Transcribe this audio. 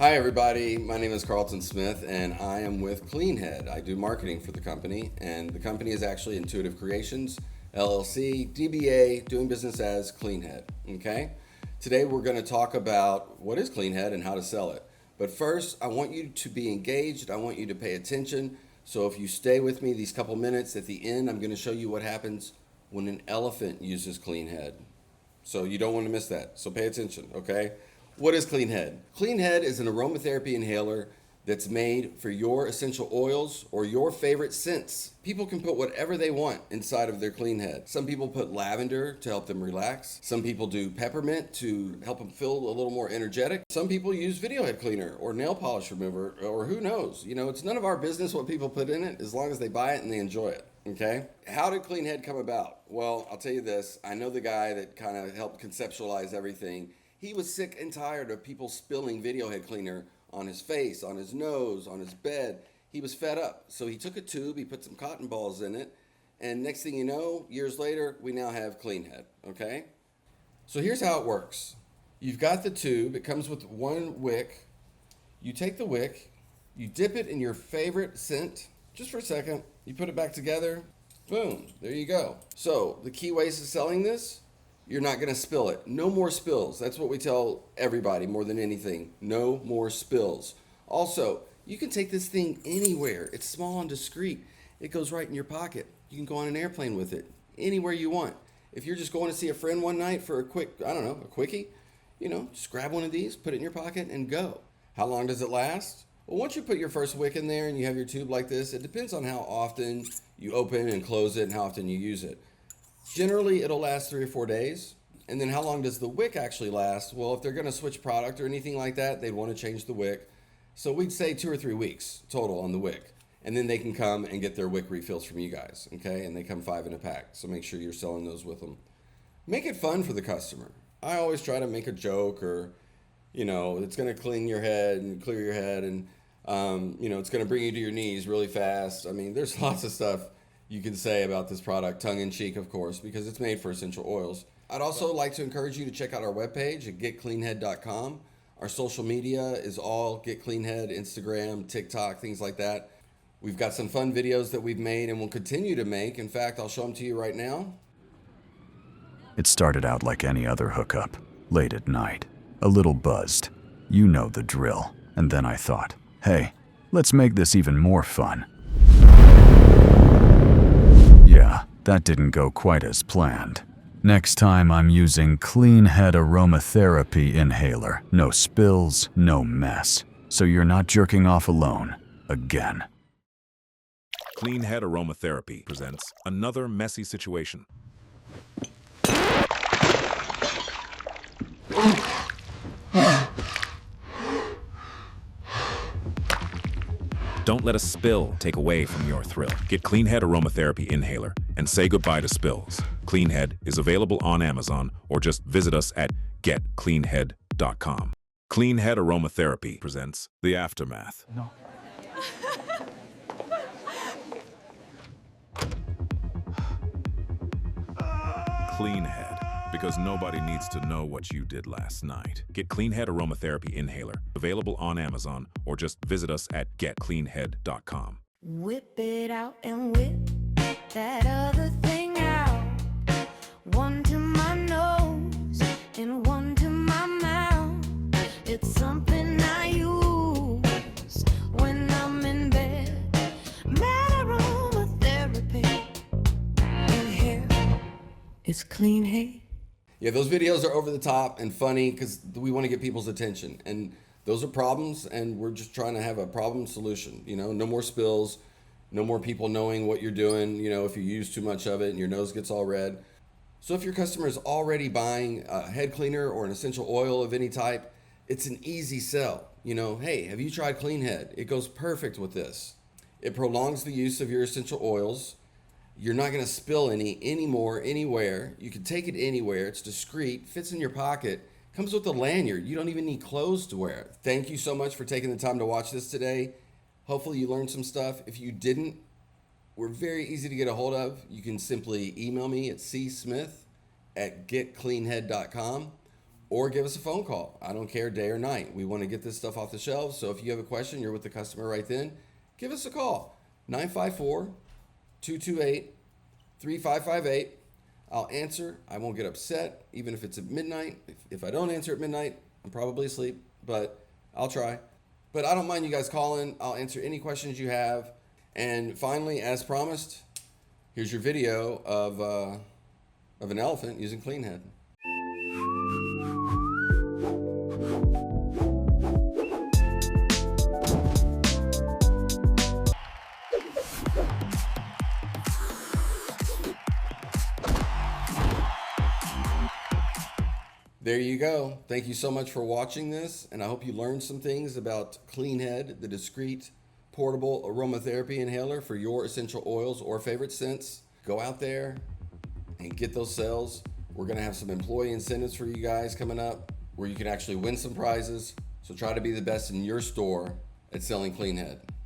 Hi, everybody. My name is Carlton Smith, and I am with CleanHead. I do marketing for the company, and the company is actually Intuitive Creations, LLC, DBA, doing business as CleanHead. Okay? Today, we're going to talk about what is CleanHead and how to sell it. But first, I want you to be engaged. I want you to pay attention. So if you stay with me these couple minutes, at the end, I'm going to show you what happens when an elephant uses CleanHead. So you don't want to miss that. So pay attention, okay? What is CleanHead? CleanHead is an aromatherapy inhaler that's made for your essential oils or your favorite scents. People can put whatever they want inside of their CleanHead. Some people put lavender to help them relax. Some people do peppermint to help them feel a little more energetic. Some people use video head cleaner or nail polish remover, or who knows. You know, it's none of our business what people put in it as long as they buy it and they enjoy it. Okay. How did CleanHead come about? Well, I'll tell you this. I know the guy that kind of helped conceptualize everything. He was sick and tired of people spilling video head cleaner on his face, on his nose, on his bed. He was fed up. So he took a tube, he put some cotton balls in it, and next thing you know, years later, we now have CleanHead. Okay. So here's how it works. You've got the tube. It comes with one wick. You take the wick, you dip it in your favorite scent, just for a second. You put it back together. Boom. There you go. So the key ways of selling this, you're not going to spill it. No more spills. That's what we tell everybody more than anything. No more spills. Also, you can take this thing anywhere. It's small and discreet. It goes right in your pocket. You can go on an airplane with it anywhere you want. If you're just going to see a friend one night for a quick, a quickie, just grab one of these, put it in your pocket and go. How long does it last? Well, once you put your first wick in there and you have your tube like this, it depends on how often you open and close it and how often you use it. Generally, it'll last 3 or 4 days. And then how long does the wick actually last? Well, if they're going to switch product or anything like that, they'd want to change the wick. So we'd say 2 or 3 weeks total on the wick. And then they can come and get their wick refills from you guys, okay? And they come 5 in a pack. So make sure you're selling those with them. Make it fun for the customer. I always try to make a joke or, it's going to clean your head and clear your head and, it's going to bring you to your knees really fast. I mean, there's lots of stuff you can say about this product, tongue in cheek, of course, because it's made for essential oils. I'd also like to encourage you to check out our webpage at getcleanhead.com. Our social media is all Get CleanHead, Instagram, TikTok, things like that. We've got some fun videos that we've made and will continue to make. In fact, I'll show them to you right now. It started out like any other hookup, late at night, a little buzzed. You know the drill. And then I thought, hey, let's make this even more fun. Yeah, that didn't go quite as planned. Next time I'm using CleanHead aromatherapy inhaler. No spills, no mess. So you're not jerking off alone. Again. CleanHead Aromatherapy presents another messy situation. Don't let a spill take away from your thrill. Get CleanHead Aromatherapy Inhaler and say goodbye to spills. CleanHead is available on Amazon or just visit us at getcleanhead.com. CleanHead Aromatherapy presents The Aftermath. No. CleanHead, because nobody needs to know what you did last night. Get CleanHead Aromatherapy Inhaler, available on Amazon or just visit us at getcleanhead.com. Whip it out and whip that other thing out. One to my nose and one to my mouth. It's something I use when I'm in bed. Mad aromatherapy. In here, it's CleanHead. Yeah, those videos are over the top and funny because we want to get people's attention. And those are problems, and we're just trying to have a problem solution. No more spills, no more people knowing what you're doing, if you use too much of it and your nose gets all red. So if your customer is already buying a head cleaner or an essential oil of any type, it's an easy sell. Hey, have you tried CleanHead? It goes perfect with this. It prolongs the use of your essential oils. You're not going to spill any anymore, anywhere. You can take it anywhere. It's discreet, fits in your pocket, comes with a lanyard. You don't even need clothes to wear. Thank you so much for taking the time to watch this today. Hopefully you learned some stuff. If you didn't, we're very easy to get a hold of. You can simply email me at csmith@getcleanhead.com, or give us a phone call. I don't care day or night. We want to get this stuff off the shelves. So if you have a question, you're with the customer right then, give us a call. 954-228-3558. I'll answer. I won't get upset, even if it's at midnight. If I don't answer at midnight, I'm probably asleep, but I'll try. But I don't mind you guys calling. I'll answer any questions you have. And finally, as promised, here's your video of an elephant using CleanHead. There you go. Thank you so much for watching this, and I hope you learned some things about CleanHead, the discreet portable aromatherapy inhaler for your essential oils or favorite scents. Go out there and get those sales. We're going to have some employee incentives for you guys coming up where you can actually win some prizes. So try to be the best in your store at selling CleanHead.